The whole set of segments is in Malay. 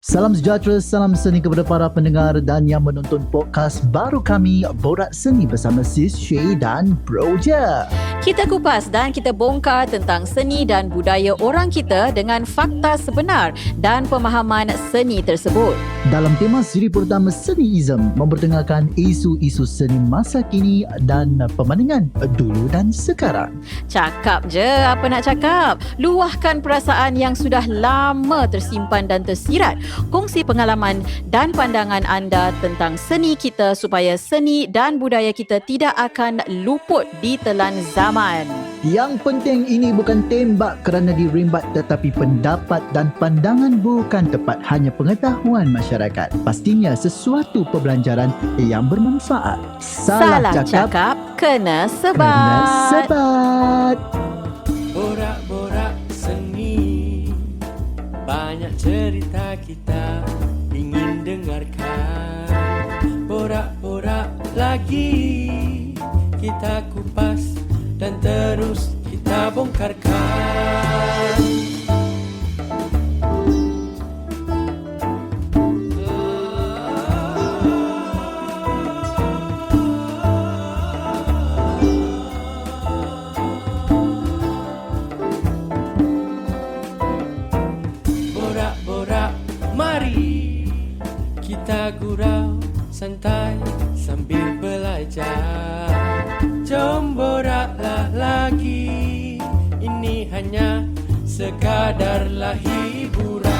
Salam sejahtera, salam seni kepada para pendengar dan yang menonton podcast baru kami, Borak Seni bersama Sis Shay dan Bro Je. Kita kupas dan kita bongkar tentang seni dan budaya orang kita dengan fakta sebenar dan pemahaman seni tersebut. Dalam tema siri pertama Seniism, mempertengahkan isu-isu seni masa kini dan pemandangan dulu dan sekarang. Cakap je apa nak cakap. Luahkan perasaan yang sudah lama tersimpan dan tersirat. Kongsi pengalaman dan pandangan anda tentang seni kita supaya seni dan budaya kita tidak akan luput ditelan zaman. Yang penting ini bukan tembak kerana dirimbat, tetapi pendapat dan pandangan bukan tepat, hanya pengetahuan masyarakat. Pastinya sesuatu pembelajaran yang bermanfaat. Salah cakap kena sebat. Kena sebat. Borak-borak seni, banyak cerita kita ingin dengarkan. Borak-borak lagi, kita kupas dan terus kita bongkarkan. Borak-borak, mari kita gurau santai sambil belajar. Jom boraklah lagi, ini hanya sekadarlah hiburan.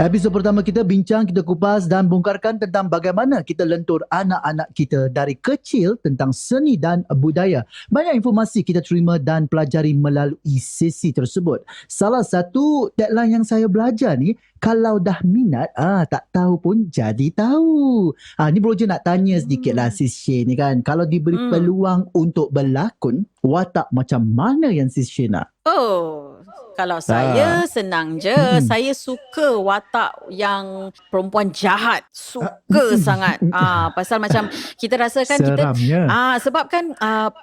Episod pertama kita bincang, kita kupas dan bongkarkan tentang bagaimana kita lentur anak-anak kita dari kecil tentang seni dan budaya. Banyak informasi kita terima dan pelajari melalui sesi tersebut. Salah satu tagline yang saya belajar ni, kalau dah minat, tak tahu pun jadi tahu. Ni Bro Je nak tanya sedikit lah Sis Shay ni kan. Kalau diberi peluang untuk berlakon, watak macam mana yang Sis Shay nak? Kalau saya senang je. Saya suka watak yang perempuan jahat. Suka sangat. Pasal macam kita rasakan Seramnya. sebab kan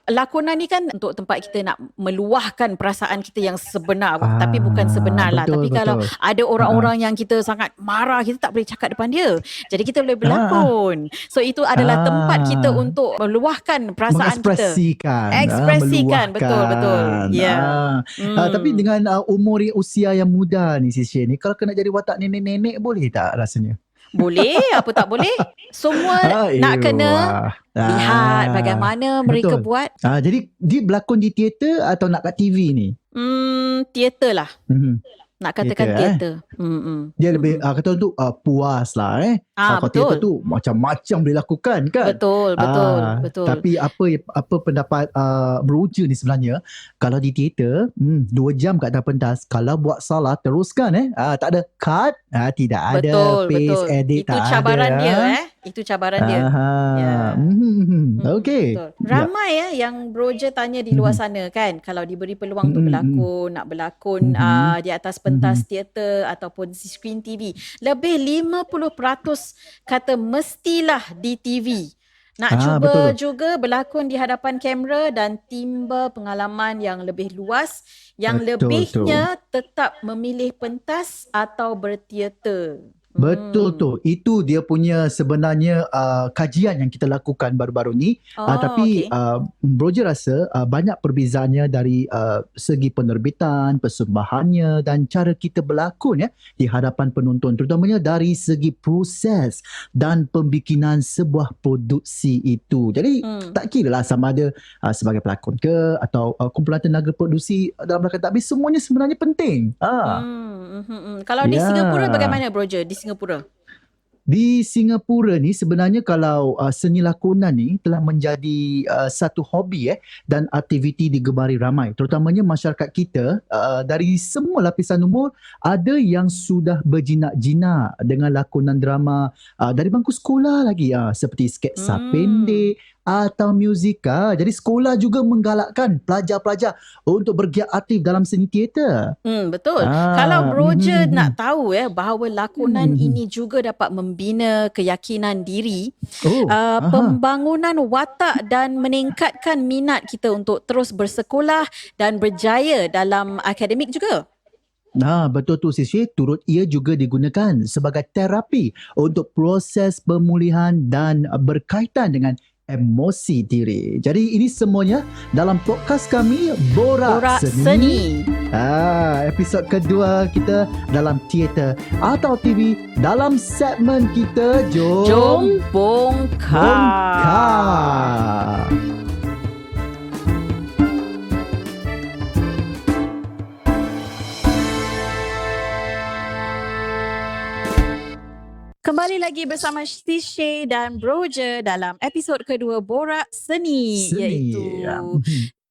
lakonan ni kan untuk tempat kita nak meluahkan perasaan kita yang sebenar. Tapi bukan sebenar lah. Betul, Tapi kalau betul. ada orang-orang yang kita sangat marah, kita tak boleh cakap depan dia. Jadi kita boleh berlakon. So itu adalah tempat kita untuk meluahkan perasaan kita. Mengekspresikan. Ekspresikan. Betul. Meluahkan. Ya. Tapi dengan usia yang muda ni Sis Shay ni, kalau kena jadi watak nenek-nenek boleh tak rasanya? Boleh, apa tak boleh. Semua nak kena lihat bagaimana mereka betul. buat. Jadi dia berlakon di teater atau nak kat TV ni? Teater lah. Nak katakan Teater, teater. Dia lebih kata tu puas lah Kalau betul. teater tu macam-macam boleh lakukan kan? Betul. Tapi apa pendapat Bro Je ni sebenarnya, kalau di teater 2 jam kat atas pentas, kalau buat salah teruskan tak ada cut, tidak ada paste edit, Itu tak cabaran ada, dia Itu cabaran dia. Ya. Okey. Betul. Ramai yang Bro Je tanya di luar sana kan, kalau diberi peluang untuk berlakon, nak berlakon di atas pentas teater ataupun di skrin TV, lebih 50% kata mestilah di TV. Nak cuba betul. juga berlakon di hadapan kamera dan timba pengalaman yang lebih luas, yang Betul, lebihnya tetap memilih pentas atau berteater. Betul tu. Itu dia punya sebenarnya kajian yang kita lakukan baru-baru ni. Tapi Bro Je rasa banyak perbezaannya dari segi penerbitan, persembahannya dan cara kita berlakon di hadapan penonton. Terutamanya dari segi proses dan pembikinan sebuah produksi itu. Jadi tak kira lah sama ada sebagai pelakon ke atau kumpulan tenaga produksi dalam belakang, tapi semuanya sebenarnya penting. Kalau di Singapura bagaimana Bro Je? Di Singapura? Di Singapura ni sebenarnya kalau seni lakonan ni telah menjadi satu hobi dan aktiviti digemari ramai, terutamanya masyarakat kita dari semua lapisan umur. Ada yang sudah berjinak-jinak dengan lakonan drama dari bangku sekolah lagi, seperti sketsa pendek, atau musikal. Jadi sekolah juga menggalakkan pelajar-pelajar untuk bergiat aktif dalam seni teater. Betul. Kalau Broja mhm. nak tahu bahawa lakonan ini juga dapat membina keyakinan diri, Oh, aha. pembangunan watak dan meningkatkan minat kita untuk terus bersekolah dan berjaya dalam akademik juga. Nah, betul tu Siswi, turut ia juga digunakan sebagai terapi untuk proses pemulihan dan berkaitan dengan emosi diri. Jadi ini semuanya dalam podcast kami Borak Borak Seni. Seni. Episod kedua kita dalam teater atau TV dalam segmen kita Jom Bongkar. Bongkar. Kembali lagi bersama Sishay dan Broja dalam episod kedua Borak Seni, iaitu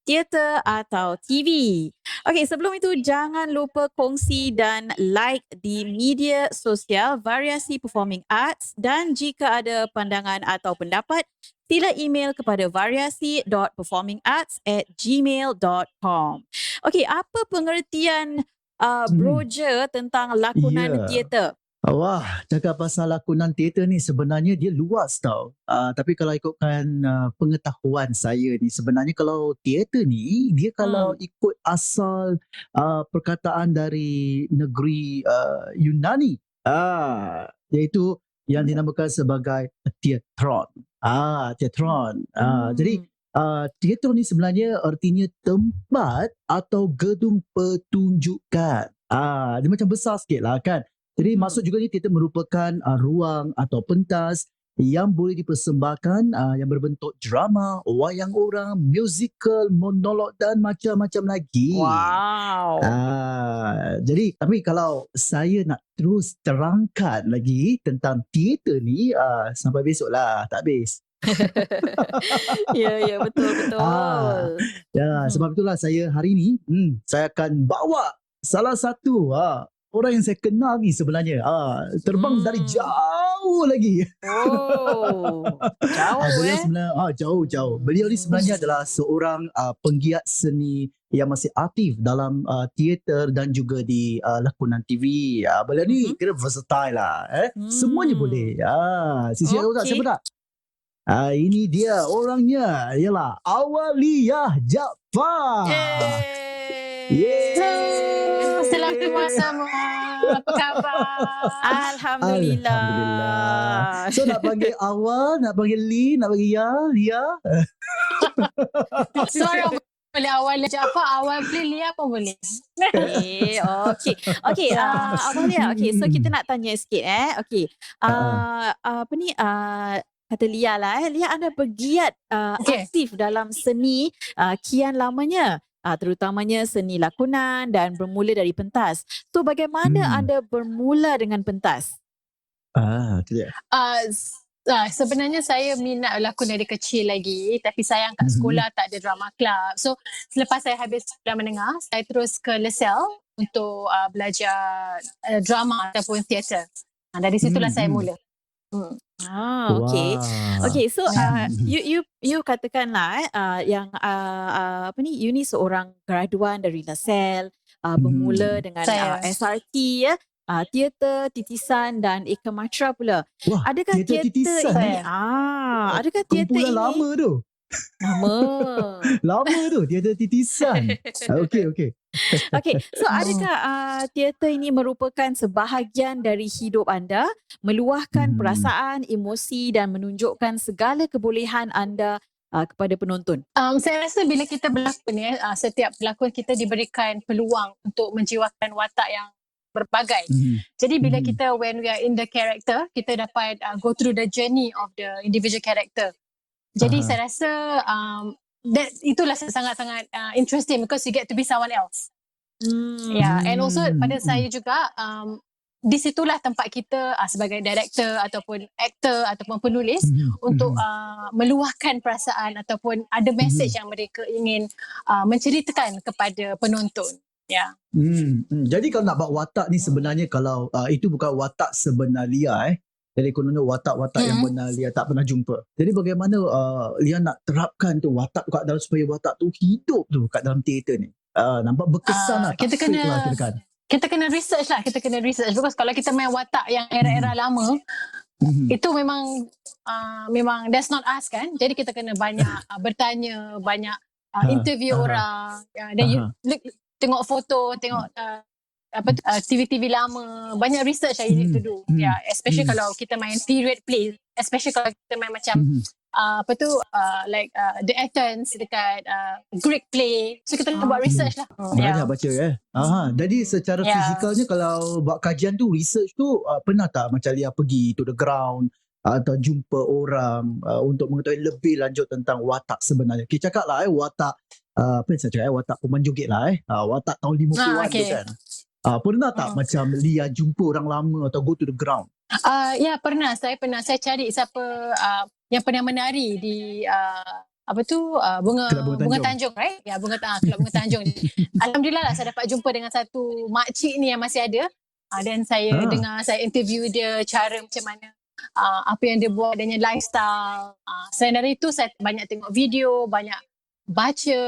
teater atau TV. Okey, sebelum itu jangan lupa kongsi dan like di media sosial Variasi Performing Arts, dan jika ada pandangan atau pendapat, sila email kepada variasi.performingarts@gmail.com. Okey, apa pengertian Broja tentang lakonan teater? Wah, cakap pasal lakonan teater ni sebenarnya dia luas tau. Tapi kalau ikutkan pengetahuan saya ni, sebenarnya kalau teater ni, dia kalau ikut asal perkataan dari negeri Yunani, iaitu yang dinamakan sebagai teatron. Teatron. Jadi teater ni sebenarnya artinya tempat atau gedung pertunjukan. Dia macam besar sikit lah kan. Jadi maksud juga ni teater merupakan ruang atau pentas yang boleh dipersembahkan yang berbentuk drama, wayang orang, musikal, monolog dan macam-macam lagi. Wow. Jadi tapi kalau saya nak terus terangkan lagi tentang teater ni sampai besok lah, tak habis. Ya, betul. Sebab itulah saya hari ni saya akan bawa salah satu orang yang saya kenal ni sebenarnya terbang dari jauh lagi. Jauh Beliau sebenarnya jauh. Beliau ni sebenarnya adalah seorang penggiat seni yang masih aktif dalam teater dan juga di lakonan TV. Beliau ni kira versatile lah. Semuanya boleh. Sisi tahu tak siapa tak? Ini dia orangnya, ialah Awaliyah Jaafar. Selamat malam. Apa khabar? Alhamdulillah. So nak panggil Awal, nak panggil Li, nak panggil Lia. Suara boleh awal je apa, awal boleh Lia pun boleh. Okey, Awalia. Okey, so kita nak tanya sikit Okey. Apa ni kata Lia lah Lia, anda bergiat aktif dalam seni kian lamanya. Terutamanya seni lakonan dan bermula dari pentas. So bagaimana anda bermula dengan pentas? Itu dia. Sebenarnya saya minat lakon dari kecil lagi, tapi sayang kat sekolah tak ada drama club. So selepas saya habis sekolah menengah, saya terus ke LaSalle untuk belajar drama ataupun teater. Dari situlah saya mula. Okay. Okay, so you katakanlah yang apa ni, you ni seorang graduan dari LaSalle, bermula dengan SRT teater, titisan dan Eka Matra pula. Wah, adakah teater ini adakah teater kumpulan ini lama tu? Lama tu teater titisan. Okey. Okay, so adakah teater ini merupakan sebahagian dari hidup anda, meluahkan perasaan, emosi dan menunjukkan segala kebolehan anda kepada penonton? Saya rasa bila kita berlakon setiap pelakon kita diberikan peluang untuk menjiwakan watak yang berbagai. Jadi bila kita, when we are in the character, kita dapat go through the journey of the individual character. Jadi saya rasa itulah sangat-sangat interesting because you get to be someone else. And also pada saya juga di situlah tempat kita sebagai director ataupun actor ataupun penulis untuk meluahkan perasaan ataupun ada message yang mereka ingin menceritakan kepada penonton. Jadi kalau nak buat watak ni sebenarnya, kalau itu bukan watak sebenar Lia Jadi kononnya watak-watak yang benar Lia tak pernah jumpa. Jadi bagaimana Lia nak terapkan tu watak kat dalam supaya watak tu hidup tu kat dalam teater ni. Nampak berkesan lah. Kita Tak fake kena lah kirakan. kita kena research lah. Kita kena research. Because kalau kita main watak yang era-era lama, itu memang that's not us kan. Jadi kita kena banyak bertanya, banyak interview orang. Dan you tengok foto, tengok TV-TV lama, banyak research that you need to do. Especially kalau kita main period play, especially kalau kita main macam like the Athens dekat Greek play. So kita buat research lah. Banyak baca Jadi secara fizikalnya kalau buat kajian tu, research tu pernah tak macam Lia pergi to the ground atau jumpa orang untuk mengetahui lebih lanjut tentang watak sebenarnya. Kita cakap lah watak apa yang saya cakap watak pemain joget lah watak tahun 50-an tu kan. Pernah tak macam Lia jumpa orang lama atau go to the ground? Pernah. Saya cari siapa yang pernah menari di Bunga Tanjung, right? Kelab Bunga Tanjung. Alhamdulillah lah saya dapat jumpa dengan satu makcik ni yang masih ada. Dan saya dengar, saya interview dia cara macam mana, apa yang dia buat, dia punya lifestyle. Selain dari itu saya banyak tengok video, banyak baca,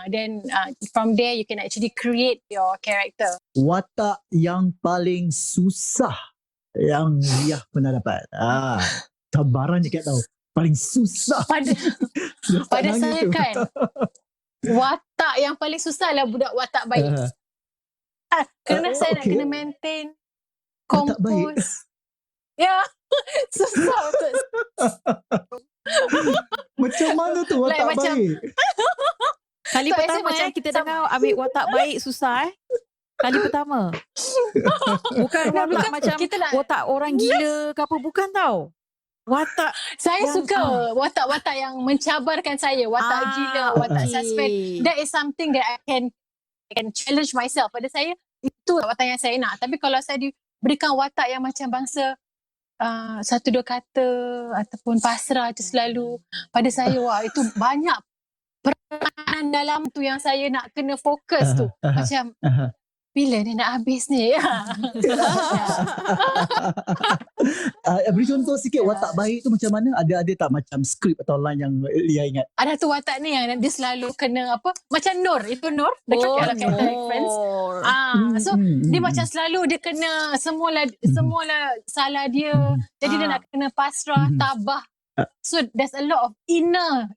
then from there you can actually create your character. Watak yang paling susah yang Lia pernah dapat. Cabaran je kat tahu. Paling susah. Pada saya kan, watak yang paling susah lah budak watak baik. Kerana saya nak kena maintain, Watak baik. compose. Susah betul. Macam mana tu watak Like macam- baik? Kali So, pertama macam kita dengar ambil watak baik susah Kali pertama. Bukan watak macam kita nak, watak orang gila ke apa, bukan tau. Watak saya yang- suka watak-watak yang mencabarkan saya, watak gila, watak suspend. That is something that I can challenge myself. Pada saya itu watak yang saya nak. Tapi kalau saya diberikan watak yang macam bangsa satu dua kata ataupun pasrah je selalu, pada saya itu banyak peranan dalam tu yang saya nak kena fokus tu. Macam bila ni nak habis ni? Beri contoh sikit watak baik tu macam mana? Ada tak macam skrip atau line yang Lia ingat? Ada tu watak ni yang dia selalu kena apa? Macam Nur. Itu Nur dekat dalam character reference. So dia macam selalu dia kena semualah salah dia. Jadi dia nak kena pasrah, tabah. So there's a lot of inner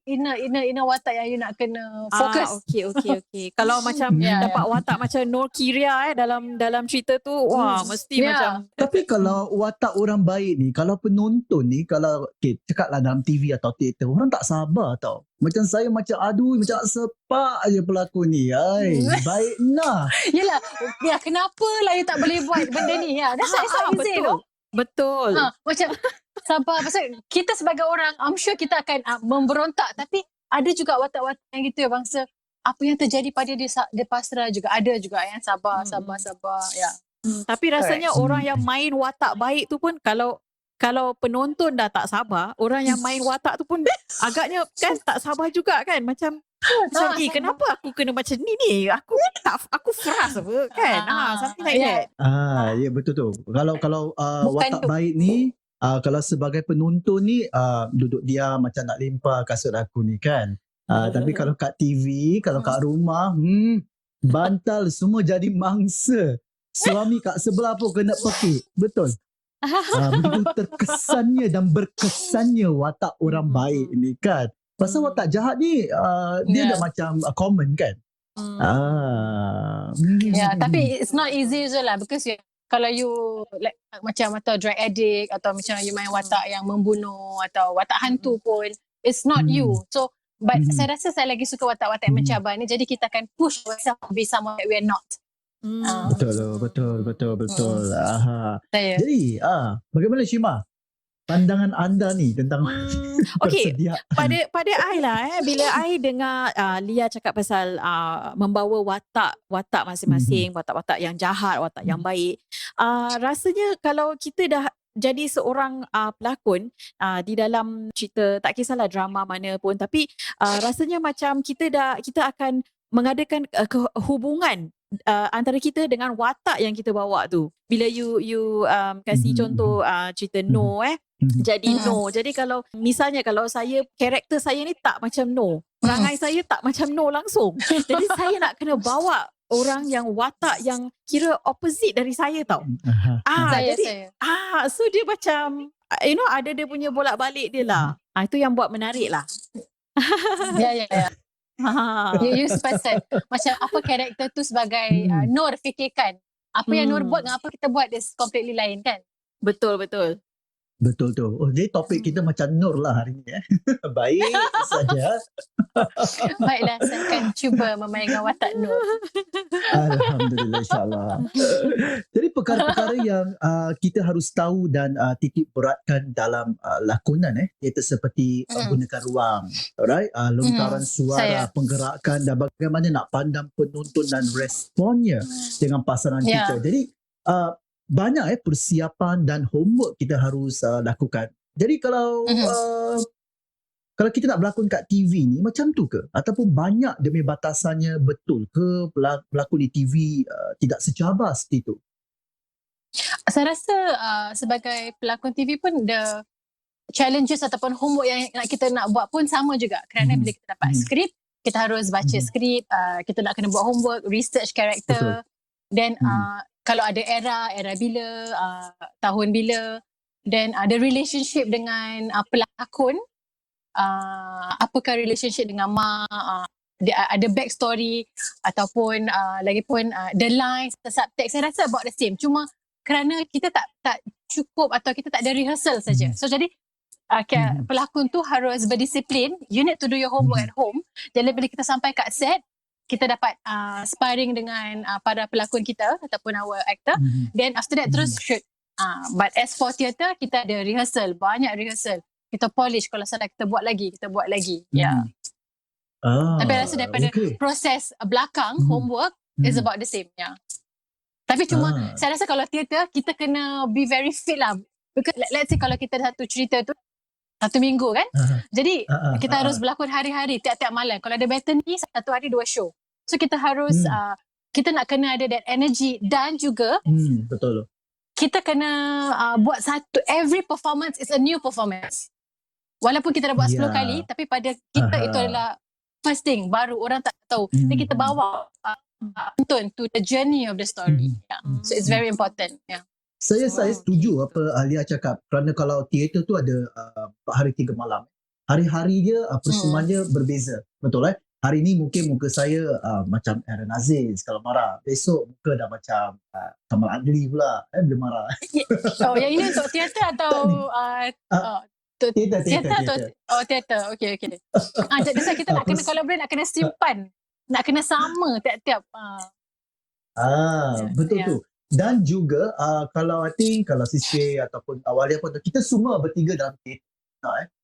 watak yang you nak kena fokus. Okay. Kalau macam dapat watak macam Nur Kiria dalam cerita tu, wah mesti macam. Tapi kalau watak orang baik ni, kalau penonton ni, kalau cakaplah dalam TV atau teater, orang tak sabar tau. Macam saya macam aduh, macam sepak je pelakon ni. Baik nah. Yelah, kenapa lah you tak boleh buat benda ni? That's why it's not easy tu. Betul. Macam sabar. Pasal kita sebagai orang, I'm sure kita akan memberontak. Tapi ada juga watak-watak yang gitu ya bangsa. Apa yang terjadi pada dia pasrah juga. Ada juga yang sabar. Ya. Tapi rasanya orang yang main watak baik tu pun kalau penonton dah tak sabar, orang yang main watak tu pun agaknya kan tak sabar juga kan. Macam kenapa aku kena macam ni? Aku frust apa kan? Something like that. Ya betul tu. Kalau watak baik ni, kalau sebagai penonton ni duduk diam macam nak limpah kasut aku ni kan. Tapi kalau kat TV, kalau kat rumah, bantal semua jadi mangsa. Suami kat sebelah pun kena pekik. Betul. Begitu terkesannya dan berkesannya watak orang baik ni kan. Pasal watak jahat ni dia dah macam common kan. Tapi it's not easy je lah. Because kalau you like, macam atau drug addict atau macam you main watak yang membunuh atau watak hantu pun, it's not you. So but saya rasa saya lagi suka watak-watak yang mencabar ni. Jadi kita akan push ourselves to be someone that we are not. Betul. Jadi bagaimana Shima? Pandangan anda ni tentang persediaan. Pada I lah bila I dengar Lia cakap pasal membawa watak masing-masing, watak-watak yang jahat, watak yang baik. Rasanya kalau kita dah jadi seorang pelakon di dalam cerita, tak kisahlah drama mana pun, tapi rasanya macam kita akan mengadakan hubungan antara kita dengan watak yang kita bawa tu. Bila you kasih contoh cerita No jadi No. Jadi kalau misalnya kalau karakter saya ni tak macam No, perangai saya tak macam No langsung. Jadi saya nak kena bawa orang yang watak yang kira opposite dari saya tau. Jadi so dia macam ada dia punya bolak-balik dia lah. Itu yang buat menarik lah. Ya. You use person. Macam apa karakter tu sebagai Nur fikirkan. Apa yang Nur buat dengan apa kita buat is completely lain kan? Betul. Betul tu. Jadi topik kita macam Nur lah hari ni. Baik saja. Baiklah, saya akan cuba memainkan watak Nur. Alhamdulillah, insyaAllah. Jadi perkara-perkara yang kita harus tahu dan titik beratkan dalam lakonan iaitu seperti gunakan ruang, alright, lontaran suara, penggerakan dan bagaimana nak pandang penonton dan responnya dengan pasaran kita. Jadi banyak persiapan dan homework kita harus lakukan. Jadi kalau kita nak berlakon kat TV ni macam tu ke? Ataupun banyak demi batasannya, betul ke berlakon di TV tidak secabar seperti itu? Saya rasa sebagai pelakon TV pun the challenges ataupun homework yang kita nak buat pun sama juga. Kerana bila kita dapat skrip, kita harus baca skrip, kita nak kena buat homework, research karakter. Then kalau ada era bila, tahun bila, then ada relationship dengan pelakon, apakah relationship dengan mak, ada backstory ataupun lagipun the lines, the subtext. Saya rasa about the same. Cuma kerana kita tak cukup atau kita tak ada rehearsal saja. So jadi pelakon tu harus berdisiplin. You need to do your homework at home. Jadi bila kita sampai kat set, kita dapat sparring dengan para pelakon kita ataupun our actor. Then after that terus shoot. But as for theatre, kita ada rehearsal, banyak rehearsal. Kita polish, kalau salah kita buat lagi. Tapi rasa daripada proses belakang, homework is about the same. Tapi cuma saya rasa kalau theatre, kita kena be very fit lah. Because let's say kalau kita satu cerita tu 1 minggu kan, jadi kita harus berlakon hari-hari, tiap-tiap malam. Kalau ada battle ni, 1 hari 2 show. So kita harus kita nak kena ada that energy. Dan juga betul, kita kena buat every performance is a new performance. Walaupun kita dah buat 10 kali, tapi pada kita itu adalah first thing, baru orang tak tahu. Dan kita bawa penonton to the journey of the story. So it's very important. Saya setuju apa Alia cakap, kerana kalau teater tu ada 4 hari 3 malam. Hari-hari dia persembahannya berbeza. Betul Hari ni mungkin muka saya macam Aaron Aziz kalau marah. Besok muka dah macam Kamal Adli pula bila marah. Yang ini untuk teater atau teater atau teater. Okey. Jadi kita nak kena collaborate, nak kena simpan, nak kena sama tiap-tiap. Betul tu. Dan juga kalau Sishay ataupun Awalia pun, kita semua bertiga dalam teater.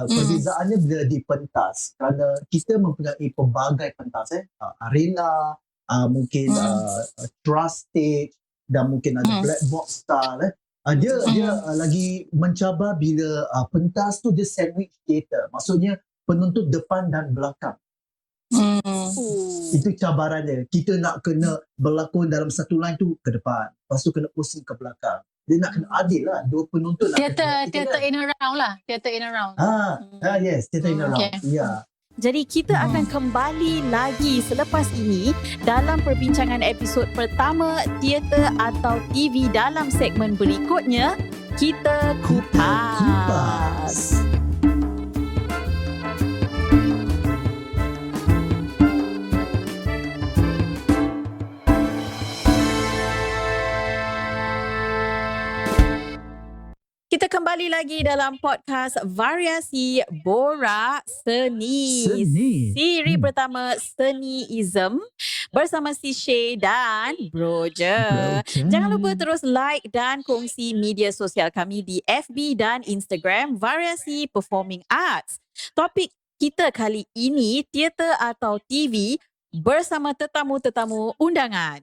Perbezaannya bila di pentas, kerana kita mempunyai pelbagai pentas arena, mungkin trust stage dan mungkin ada black box style. Dia lagi mencabar bila pentas tu dia sandwich theater, maksudnya penonton depan dan belakang. Itu cabarannya. Kita nak kena berlakon dalam satu line tu ke depan, lepas tu kena pusing ke belakang. Dia nak kena adil lah, dua penonton nak theater in around lah. Theater in around. Yes, theater in around. Jadi kita akan kembali lagi selepas ini dalam perbincangan episod pertama teater atau TV dalam segmen berikutnya, Kita Kupas. Kita kembali lagi dalam podcast Variasi Borak Seni. Siri pertama Seniism bersama Sishay dan Broja. Jangan lupa terus like dan kongsi media sosial kami di FB dan Instagram Variasi Performing Arts. Topik kita kali ini teater atau TV bersama tetamu-tetamu undangan.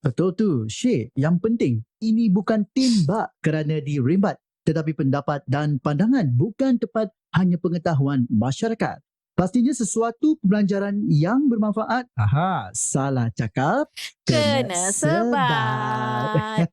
Betul tu, Syed. Yang penting, ini bukan timbak kerana dirembat, tetapi pendapat dan pandangan bukan tepat hanya pengetahuan masyarakat. Pastinya sesuatu pembelajaran yang bermanfaat. Aha, salah cakap. Kena sebat.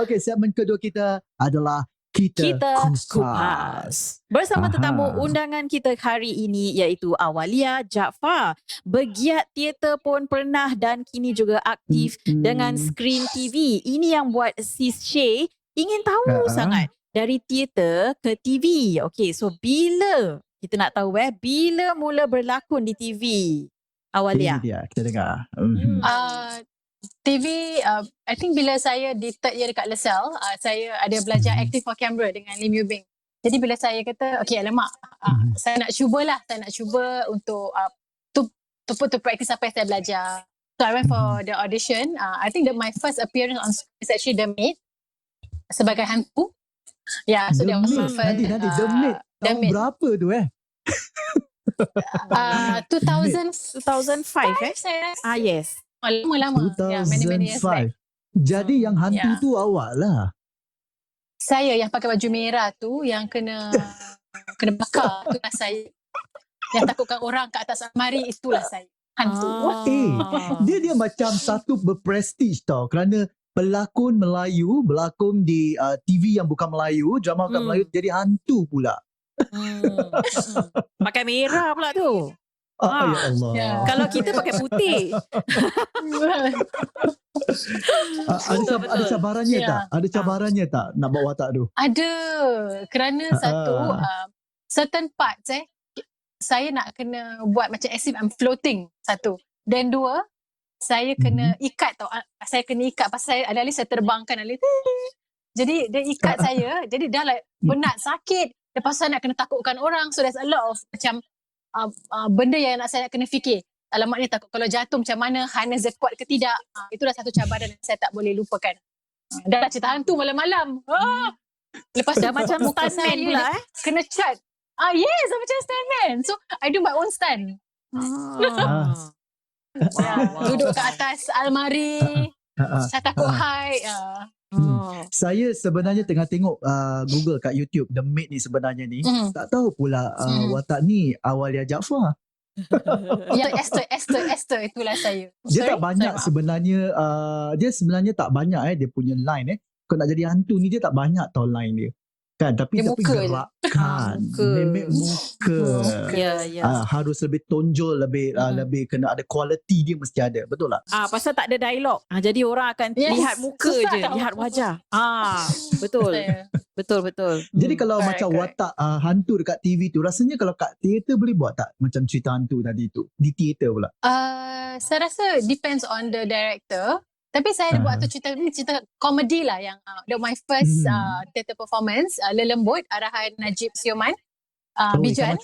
Okey, segmen kedua kita adalah Kita Kupas. Bersama Aha. tetamu undangan kita hari ini iaitu Awalia Jaafar. Bergiat teater pun pernah dan kini juga aktif dengan skrin TV. Ini yang buat Sis Shay ingin tahu sangat dari teater ke TV. Okey, so bila kita nak tahu bila mula berlakon di TV? Awalia. Ini dia, kita dengar. TV, I think bila saya di third year dekat LaSalle, saya ada belajar acting for camera dengan Lim Yu Bing. Jadi bila saya kata, okay alamak, saya nak cuba untuk to practice apa yang saya belajar. So I went for the audition. I think my first appearance on screen is actually The Maid sebagai hantu. Yeah, so that was my first. Nanti The Maid. Tahun berapa tu 2005 saya rasa. Yes. Lama-lama. 2005. Many years back. Jadi yang hantu tu awak lah. Saya yang pakai baju merah tu yang kena bakar, itulah saya. Yang takutkan orang kat atas almari, itulah saya. Hantu. Dia macam satu berprestige tau, kerana pelakon Melayu, berlakon di TV yang bukan Melayu, drama bukan Melayu, jadi hantu pula. Pakai merah pula tu. Ya Allah. Kalau kita pakai putih. Ada cabarannya tak? Ada cabarannya tak nak bawa watak tu? Ada. Kerana satu, certain parts saya nak kena buat macam as if I'm floating, satu. Dan dua, saya kena ikat tau. Saya kena ikat pasal alih-alih saya terbangkan jadi dia ikat saya. Jadi dah like penat, sakit. Lepas tu saya nak kena takutkan orang. So there's a lot of macam benda yang saya nak kena fikir. Alamak ni takut kalau jatuh macam mana, harness dia kuat ke tidak. Itulah satu cabaran yang saya tak boleh lupakan. Dah lah cerita hantu malam-malam. Lepas dah tu macam muka stuntman saya pula kena cat. Yes, macam stuntman. So I do my own stunt. Duduk kat atas almari. Saya takut height. Saya sebenarnya tengah tengok Google kat YouTube The Maid ni sebenarnya ni. Tak tahu pula watak ni Awalia Jaafar. Ya, Esther itulah saya. Dia tak banyak sebenarnya. Dia sebenarnya tak banyak dia punya line Kalau nak jadi hantu ni dia tak banyak tau line dia. Kan, tapi gerakan, memek muka. Harus lebih tonjol, lebih kena ada quality dia mesti ada. Betul tak? Pasal tak ada dialog. Jadi orang akan lihat muka je, lihat wajah. Betul. Betul. Jadi kalau macam watak hantu dekat TV tu, rasanya kalau kat teater boleh buat tak? Macam cerita hantu tadi tu. Di teater pula. Saya rasa depends on the director. Tapi saya ada buat tu cerita komedi lah yang my first theatre performance, Lelembut, arahan Najib Sioman, Bijan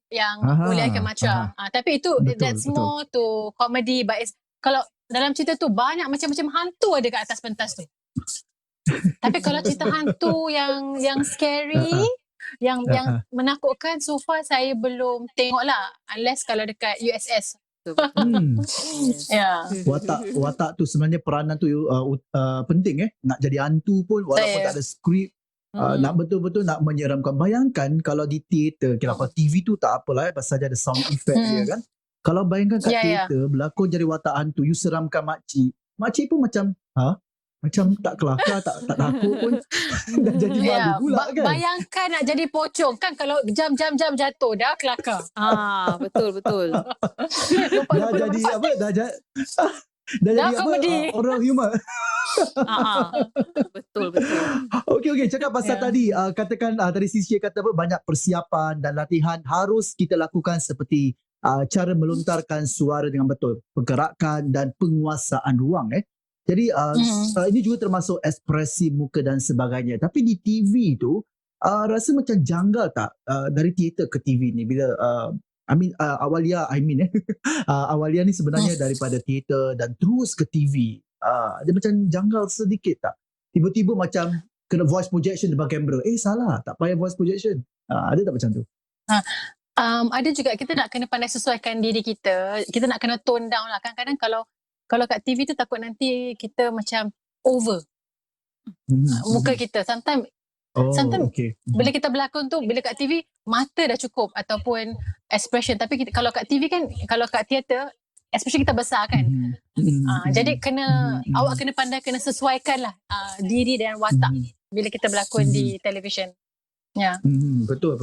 yang Mulia Ikan Matra. Tapi itu that's more to comedy, but kalau dalam cerita tu banyak macam-macam hantu ada kat atas pentas tu. Tapi kalau cerita hantu yang scary, yang menakutkan, so far saya belum tengok lah, unless kalau dekat USS. Watak tu sebenarnya peranan tu penting nak jadi hantu pun walaupun tak ada skrip, nak betul-betul nak menyeramkan. Bayangkan kalau di teater, kalau TV tu tak apalah pasal dia ada sound effect dia kan. Kalau bayangkan kat teater berlakon jadi watak hantu, you seramkan makcik pun macam macam tak kelakar, tak takut pun. Dah jadi malu pula kan. Bayangkan nak jadi pocong kan, kalau jam-jam jatuh dah kelakar. Betul. Dah jadi apa? Dah jadi komedi. Orang humor. Betul. Okey, cakap pasal tadi, katakan tadi Sisi kata apa, banyak persiapan dan latihan harus kita lakukan, seperti cara melontarkan suara dengan betul, pergerakan dan penguasaan ruang Jadi ini juga termasuk ekspresi muka dan sebagainya. Tapi di TV tu rasa macam janggal tak dari teater ke TV ni bila Awalia Awalia ni sebenarnya daripada teater dan terus ke TV. Dia macam janggal sedikit tak? Tiba-tiba macam kena voice projection depan kamera. Salah, tak payah voice projection. Ada tak macam tu? Ada juga, kita nak kena pandai sesuaikan diri kita. Kita nak kena tone down lah. Kadang-kadang kalau kat TV tu takut nanti kita macam over muka kita. Sometimes Sometimes okay. bila kita berlakon tu, bila kat TV mata dah cukup ataupun expression, tapi kalau kat TV kan, kalau kat teater especially kita besar kan. Jadi awak kena pandai, kena sesuaikan lah diri dan watak bila kita berlakon di television. Ya. Betul.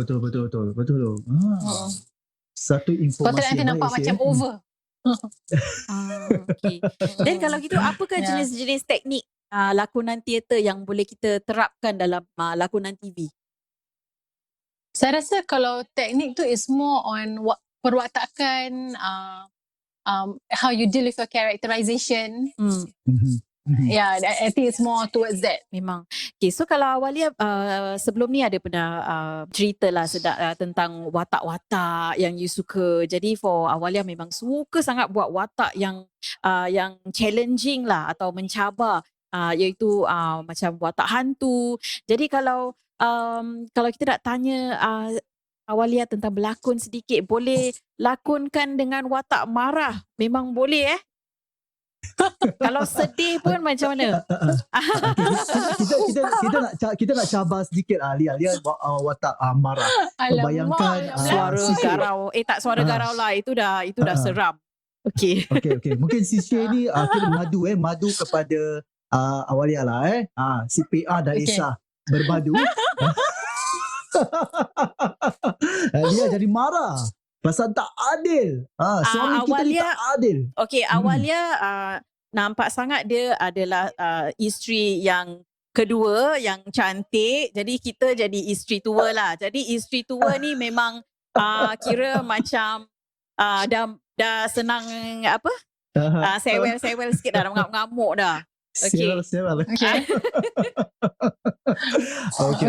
Satu Kau tak informasi nanti yang nampak baik, macam Syed. over. Okay. Dan kalau gitu, apakah Ya. jenis-jenis teknik lakonan teater yang boleh kita terapkan dalam lakonan TV? Saya rasa kalau teknik tu is more on perwatakan, how you deal with your characterization. Yeah, I think it's more towards that. Memang. Okay, so kalau Awalia sebelum ni ada pernah cerita lah tentang watak-watak yang you suka. Jadi for Awalia memang suka sangat buat watak yang challenging lah atau mencabar, iaitu macam watak hantu. Jadi kalau kita nak tanya Awalia tentang berlakon sedikit, boleh lakonkan dengan watak marah? Memang boleh Kalau sedih pun macam mana? Kita nak cabar sedikit Lia watak marah. Bayangkan Suara garau. Suara garau lah. Itu dah seram. Okay. Okay. Mungkin si Shay ni kira madu kepada Awalia lah si PA dan Esa berbadu. Dia jadi marah pasal tak adil. Suami kita ni tak adil. Okay, Awalia nampak sangat dia adalah isteri yang kedua yang cantik. Jadi kita jadi isteri tua lah. Jadi isteri tua ni memang kira macam dah senang sewel sikit dah mengamuk dah. Okay. Sewel.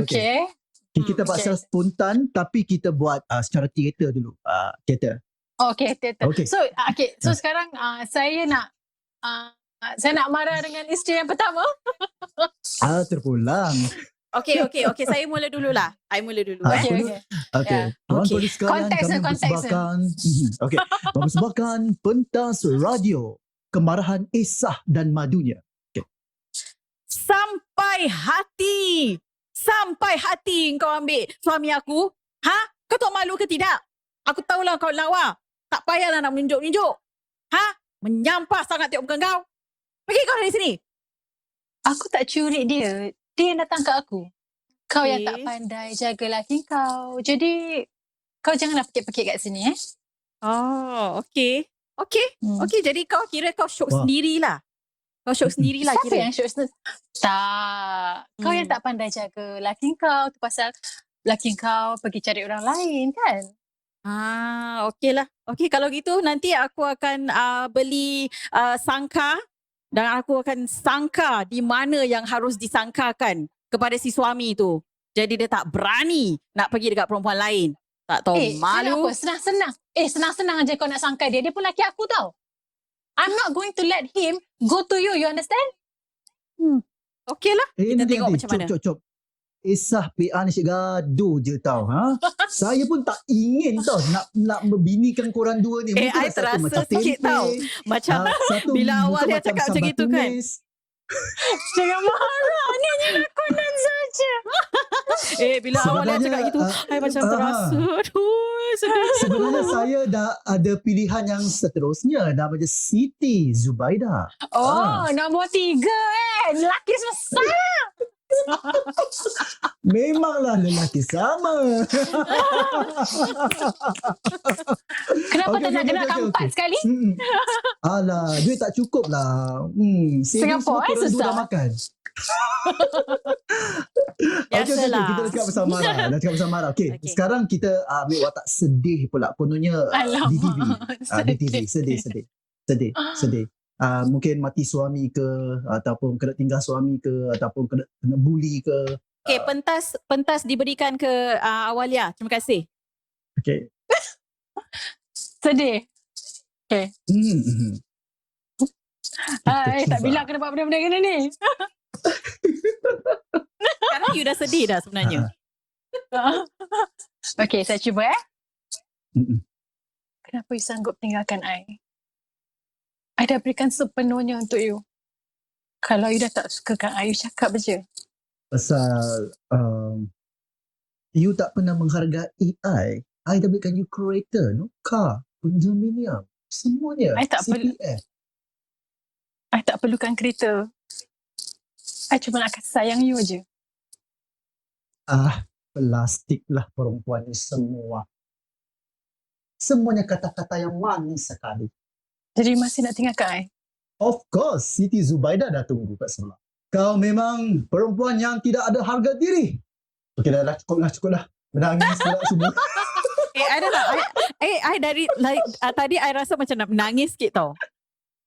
Okay. Kita buat secara spontan tapi kita buat secara teater dulu. Teater. Okay, teater. Okay. So sekarang saya nak marah dengan isteri yang pertama. Terpulang. Okay. Saya mula dulu lah. Okay. Tuan polis sekalian, kami mempersembahkan mempersembahkan pentas radio Kemarahan Esah dan Madunya. Okay. Sampai hati kau ambil suami aku. Kau tak malu ke tidak? Aku tahulah kau lawa. Tak payahlah nak menunjuk-nunjuk. Menyampah sangat tengok muka kau. Pergi kau dari sini. Aku tak curi dia. Dia yang datang ke aku. Kau yang tak pandai jaga laki kau. Jadi kau janganlah pekik-pekik kat sini Okay. Jadi kau kira kau syok sendirilah. Kau syok sendirilah Siapa kira. yang syok sendiri? Tak. Kau yang tak pandai jaga laki kau. Tu pasal laki kau pergi cari orang lain kan? Okey lah. Okey, kalau gitu nanti aku akan beli sangka dan aku akan sangka di mana yang harus disangkakan kepada si suami tu. Jadi dia tak berani nak pergi dekat perempuan lain. Tak tahu malu. Senang-senang. Senang-senang aja kau nak sangka dia. Dia pun laki aku tau. I'm not going to let him go to you. You understand? Okey lah. Kita tengok macam mana. Cop. Esah PA ni asyik gaduh je tau. Saya pun tak ingin tau nak membinikan korang dua ni. I terasa sikit tau. Macam bila awal dia cakap macam gitu kan. Jangan marah. Ni hanya lakonan saja. Bila awal dia cakap gitu, I macam terasa. Sebenarnya saya dah ada pilihan yang seterusnya. Namanya Siti Zubaida. Nombor 3 lelaki semua. Memanglah lelaki sama. Kenapa tak nak gerakkan 4 sekali? Alah, duit tak cukup lah. Singapore korang dua dah makan. Okay, kita dah cakap bersama Mara. Okay. Sekarang kita ambil watak sedih pula. Kononnya di TV. Di TV. Sedih. Mungkin mati suami ke, ataupun kena tinggal suami ke, ataupun kena bully ke. Okay, pentas diberikan ke Awalia. Terima kasih. Okay. Sedih. Okay. Tak bilang kena buat benda-benda kena ni. Sekarang you dah sedih dah sebenarnya. Okay, saya cuba Kenapa you sanggup tinggalkan I? I dah berikan sepenuhnya untuk you. Kalau you dah tak sukakan I, you cakap je. pasal you tak pernah menghargai AI. I dah berikan you creator, no car, condominium, semuanya. I tak perlu. CPF. I tak perlukan kereta. I cuma nak kasih sayang you je. Plastik lah perempuan ni semua. Semuanya kata-kata yang manis sekali. Jadi masih nak tinggalkan I? Of course, Siti Zubaida dah tunggu kat sebelah. Kau memang perempuan yang tidak ada harga diri. Okey dah cukup lah. Menangis pula semua. I dah tak. I dari tadi I rasa macam nak menangis sikit tau.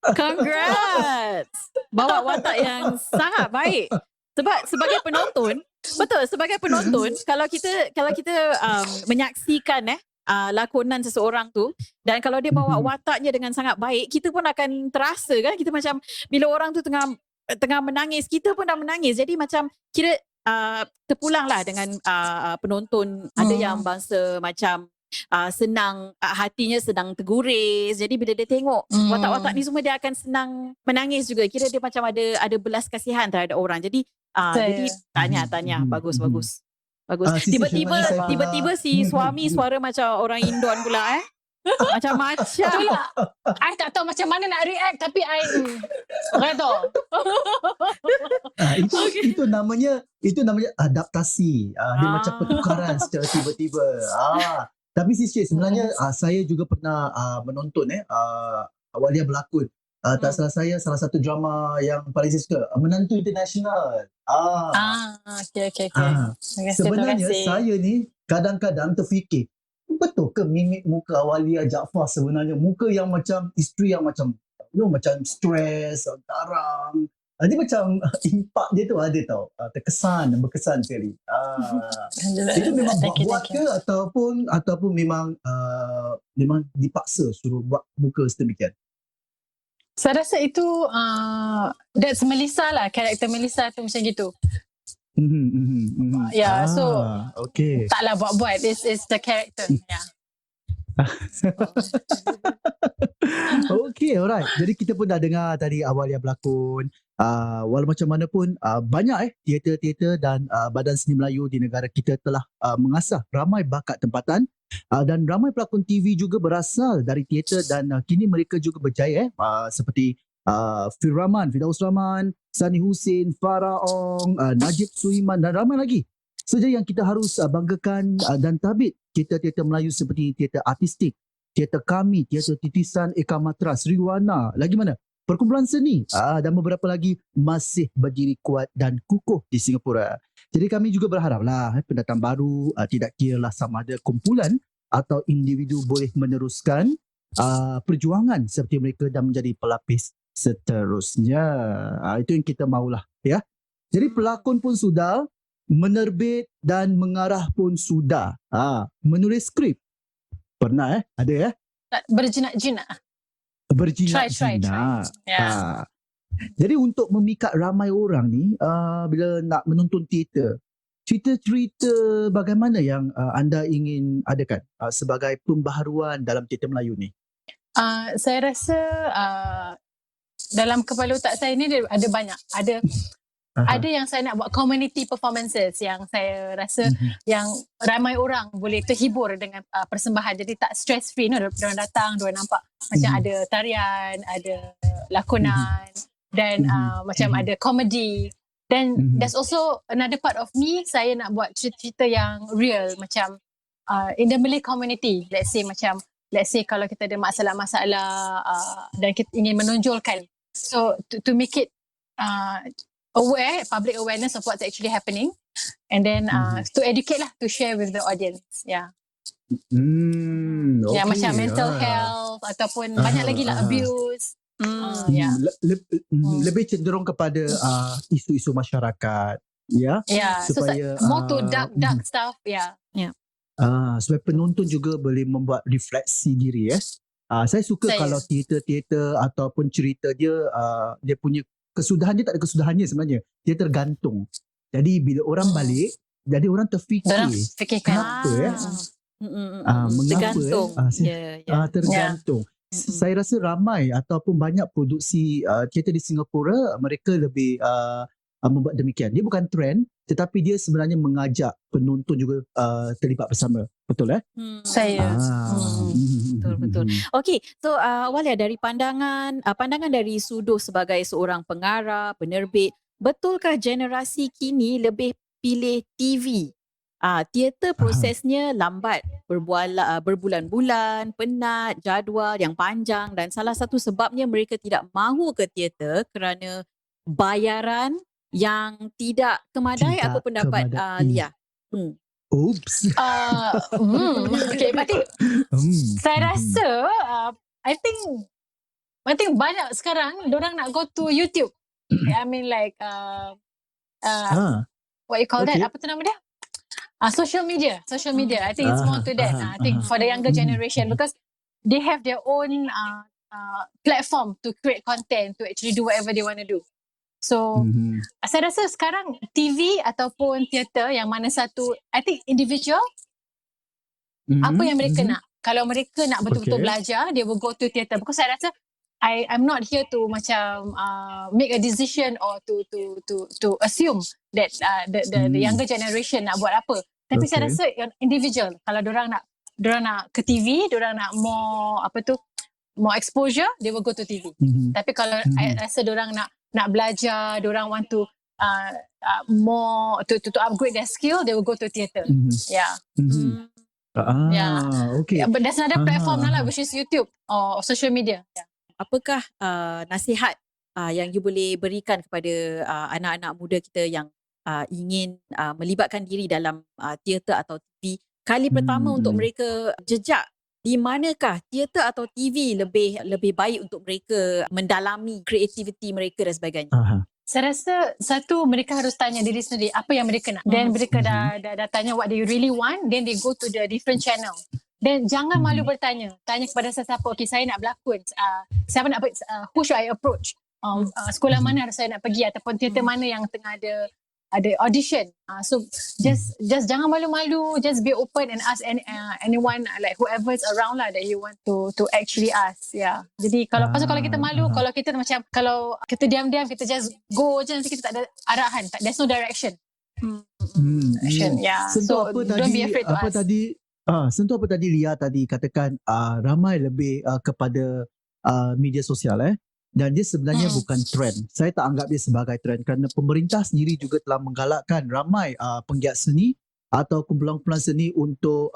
Congrats. Bawa watak yang sangat baik. Sebab sebagai penonton, betul, sebagai penonton kalau kita menyaksikan lakonan seseorang tu, dan kalau dia bawa wataknya dengan sangat baik, kita pun akan terasa kan, kita macam bila orang tu tengah menangis, kita pun dah menangis. Jadi macam kira terpulang lah dengan penonton. Ada yang bangsa macam senang, hatinya sedang terguris. Jadi bila dia tengok watak-watak ni semua, dia akan senang menangis juga. Kira dia macam ada belas kasihan terhadap orang. Jadi jadi tanya bagus. Tiba-tiba si suami suara macam orang Indon pula macam-macam. Itulah. I tak tahu macam mana nak react, tapi I redha. Itu namanya adaptasi. Dia macam pertukaran secara tiba-tiba. Tapi Sis sebenarnya saya juga pernah menonton Walia berlakon. Tak salah saya, salah satu drama yang paling saya suka, Menantu International. Okay. Sebenarnya saya ni kadang-kadang terfikir, betul ke mimik muka Awalia Jaafar sebenarnya muka yang macam isteri yang macam macam stres, garang. Dia macam impak dia tu ada tau. Berkesan sekali. Itu memang buat ke ataupun memang dipaksa suruh buat muka sedemikian? Saya rasa itu that's Melissa lah, karakter Melissa tu macam gitu. So okay. taklah buat-buat, is the character. Okay, alright. Jadi kita pun dah dengar tadi Awalia berlakon. Walau macam mana pun banyak teater-teater dan badan seni Melayu di negara kita telah mengasah ramai bakat tempatan, dan ramai pelakon TV juga berasal dari teater, dan kini mereka juga berjaya seperti Firdaus Rahman, Sani Hussein, Farah Ong, Najib Suiman dan ramai lagi. Saja yang kita harus banggakan dan tabit teater-teater Melayu seperti teater artistik, teater kami, teater titisan Eka Matra, Sriwana, lagi mana? Perkumpulan seni dan beberapa lagi masih berdiri kuat dan kukuh di Singapura. Jadi kami juga berharaplah pendatang baru tidak kiralah sama ada kumpulan atau individu boleh meneruskan perjuangan seperti mereka dan menjadi pelapis seterusnya. Itu yang kita maulah ya. Jadi pelakon pun sudah, menerbit dan mengarah pun sudah. Menulis skrip pernah ada Berjinak-jinak. Berjinak-jinak. Yeah. Jadi untuk memikat ramai orang ni bila nak menonton teater, cerita-cerita bagaimana yang anda ingin adakan sebagai pembaharuan dalam teater Melayu ni? Saya rasa dalam kepala otak saya ni ada banyak. Ada yang saya nak buat community performances yang saya rasa yang ramai orang boleh terhibur dengan persembahan. Jadi tak stress free. Diorang datang, diorang nampak macam ada tarian, ada lakonan dan macam ada comedy. Then there's also another part of me, saya nak buat cerita-cerita yang real macam in the Malay community. Let's say kalau kita ada masalah-masalah dan kita ingin menonjolkan. So to make it public awareness of what's actually happening, and then to educate lah, to share with the audience. Okay. Macam mental health ataupun banyak lagi lah abuse. Lebih cenderung kepada isu-isu masyarakat, supaya so more to dark stuff. Supaya penonton juga boleh membuat refleksi diri. Saya suka kalau teater-teater ataupun cerita dia punya kesudahan, dia tak ada kesudahannya sebenarnya. Dia tergantung. Jadi bila orang balik, jadi orang terfikir kenapa mengapa tergantung. Saya rasa ramai ataupun banyak produksi teater di Singapura, mereka lebih membuat demikian. Dia bukan trend, tetapi dia sebenarnya mengajak penonton juga terlibat bersama. Betul Saya. Betul. Okey, so Walia, dari pandangan dari sudut sebagai seorang pengarah, penerbit, betulkah generasi kini lebih pilih TV? Teater prosesnya lambat, berbulan-bulan, penat, jadual yang panjang, dan salah satu sebabnya mereka tidak mahu ke teater kerana bayaran yang tidak kemadai. Tidak Apa pendapat kemadai. Lia? Oops. Okay, berarti saya rasa I think banyak sekarang orang nak go to YouTube. I mean like what you call that? Apa tu nama dia? Social media. I think it's more to that. I think for the younger generation, because they have their own platform to create content, to actually do whatever they want to do. So saya rasa sekarang TV ataupun teater yang mana satu, I think individual, apa yang mereka nak. Kalau mereka nak betul-betul belajar, they will go to theater. Because saya rasa I'm not here to macam make a decision or to assume that the younger generation nak buat apa. Tapi saya rasa individual. Kalau dorang nak ke TV, dorang nak more more exposure, they will go to TV. Tapi kalau I rasa dorang nak belajar, dorang want to more to upgrade their skill, they will go to theater. Yeah. Okay. Yeah, but there's another platform lah, which is YouTube or social media. Yeah. Apakah nasihat yang you boleh berikan kepada anak-anak muda kita yang ingin melibatkan diri dalam teater atau TV? Kali pertama untuk mereka jejak, di manakah teater atau TV lebih baik untuk mereka mendalami kreativiti mereka dan sebagainya? Saya rasa satu, mereka harus tanya diri sendiri apa yang mereka nak. Then mereka dah tanya what they really want, then they go to the different channel. Dan jangan malu bertanya. Tanya kepada sesiapa, okay, saya nak berlakon. Siapa nak who should I approach? Sekolah mana harus saya nak pergi, ataupun teater mana yang tengah ada audition. So just jangan malu-malu, just be open and ask anyone, like whoever is around lah that you want to actually ask. Yeah. Jadi kalau kita malu, kalau kita macam kalau kita diam-diam, kita just go je, nanti kita tak ada arahan, there's no direction. Action. Yeah. Sentuh So don't be afraid to ask. Sentuh apa tadi Lia tadi katakan ramai lebih kepada media sosial dan dia sebenarnya bukan trend. Saya tak anggap dia sebagai trend kerana pemerintah sendiri juga telah menggalakkan ramai penggiat seni atau kumpulan-kumpulan seni untuk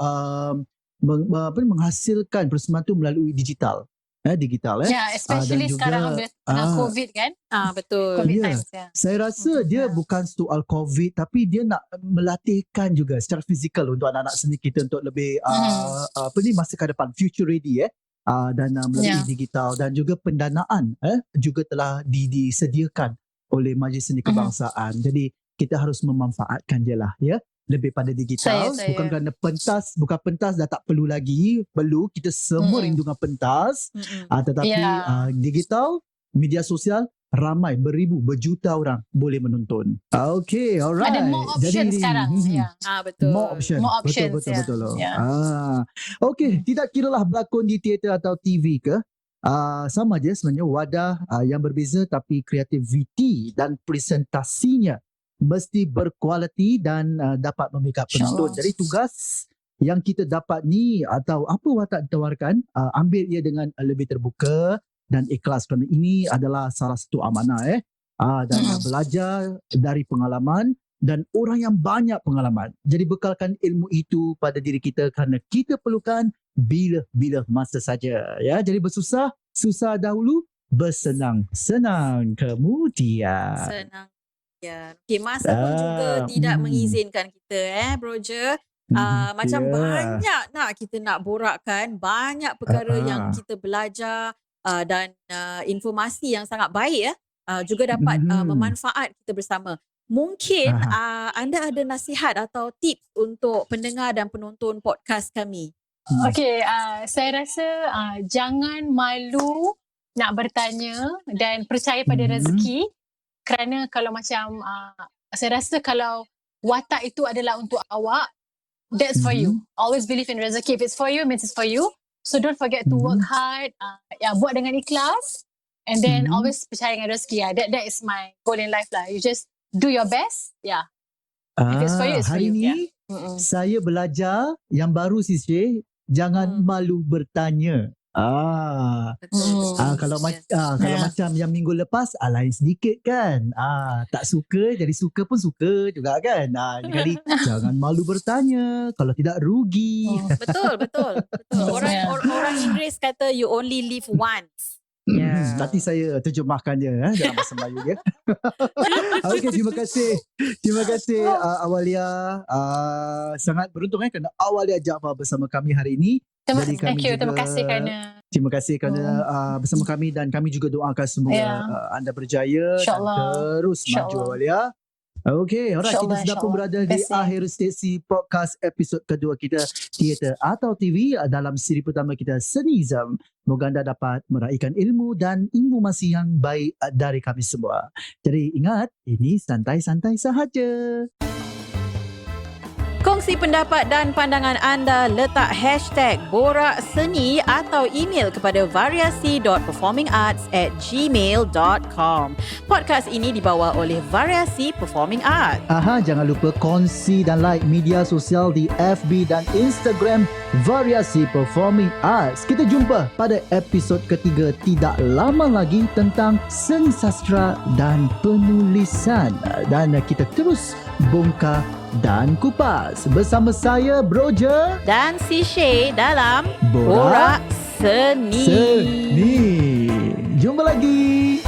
menghasilkan persembahan itu melalui digital. Ya, especially sekarang dengan COVID kan. Betul. COVID times, Saya rasa dia bukan soal COVID, tapi dia nak melatihkan juga secara fizikal untuk anak-anak seni kita untuk lebih masa ke depan, future ready dan melalui digital, dan juga pendanaan juga telah disediakan oleh Majlis Seni Kebangsaan. Jadi kita harus memanfaatkan je lah lebih pada digital. Bukan kerana bukan pentas dah tak perlu lagi, perlu, kita semua rindu dengan pentas, tetapi digital, media sosial, ramai, berjuta orang boleh menonton. Okay, alright. Ada more options sekarang. Betul. More options. Betul. Okay, tidak kiralah berlakon di teater atau TV ke, sama je sebenarnya wadah yang berbeza, tapi kreativiti dan presentasinya mesti berkualiti dan dapat memikat penonton. Jadi tugas yang kita dapat ni, atau apa watak ditawarkan, ambil ia dengan lebih terbuka dan ikhlas, kerana ini adalah salah satu amanah dan belajar dari pengalaman dan orang yang banyak pengalaman. Jadi bekalkan ilmu itu pada diri kita, kerana kita perlukan bila-bila masa saja. Jadi bersusah dahulu, bersenang-senang kemudian. Senang. Okay, masa pun juga tidak mengizinkan kita, Broja. Macam banyak kita nak borakkan, banyak perkara yang kita belajar dan informasi yang sangat baik juga dapat memanfaat kita bersama. Mungkin anda ada nasihat atau tips untuk pendengar dan penonton podcast kami? Okay, saya rasa jangan malu nak bertanya dan percaya pada rezeki. Kerana kalau macam saya rasa kalau watak itu adalah untuk awak, that's for you. Always believe in rezeki. If it's for you, means it's for you. So don't forget to work hard. Buat dengan ikhlas, and then always percaya dengan rezeki. That is my goal in life lah. You just do your best. If it's for you, it's for Hari you. ni Mm-mm. saya belajar yang baru Sis J, jangan malu bertanya. Betul. Kalau kalau Ya. macam yang minggu lepas lain sedikit kan. Tak suka jadi suka pun suka juga kan. Ini kali jangan malu bertanya, kalau tidak rugi. Betul. Ya. Orang Inggeris kata you only live once. Ya. Nanti saya terjemahkannya dalam bahasa Melayu dia. Okey, terima kasih Awalia. Sangat beruntung kerana Awalia Jaafar bersama kami hari ini. Jadi kami Terima juga- kasih kerana bersama kami, dan kami juga doakan semoga Ya. anda berjaya dan InsyaAllah. terus maju InsyaAllah. Awalia. Okey, alright, kita InsyaAllah, sudah pun insyaAllah. berada di Terima kasih. akhir sesi podcast episod kedua kita, Teater atau TV, dalam siri pertama kita Senizam. Moga anda dapat meraihkan ilmu dan informasi yang baik dari kami semua. Jadi ingat, ini santai-santai sahaja. Kongsi pendapat dan pandangan anda, letak hashtag Borak Seni atau email kepada variasi.performingarts@gmail.com. Podcast ini dibawa oleh Variasi Performing Arts. Jangan lupa kongsi dan like media sosial di FB dan Instagram Variasi Performing Arts. Kita jumpa pada episod ketiga tidak lama lagi tentang seni sastra dan penulisan. Dan kita terus bongkar dan kupas bersama saya Broja Dan si Shay dalam Borak Borak Seni. Seni. Jumpa lagi.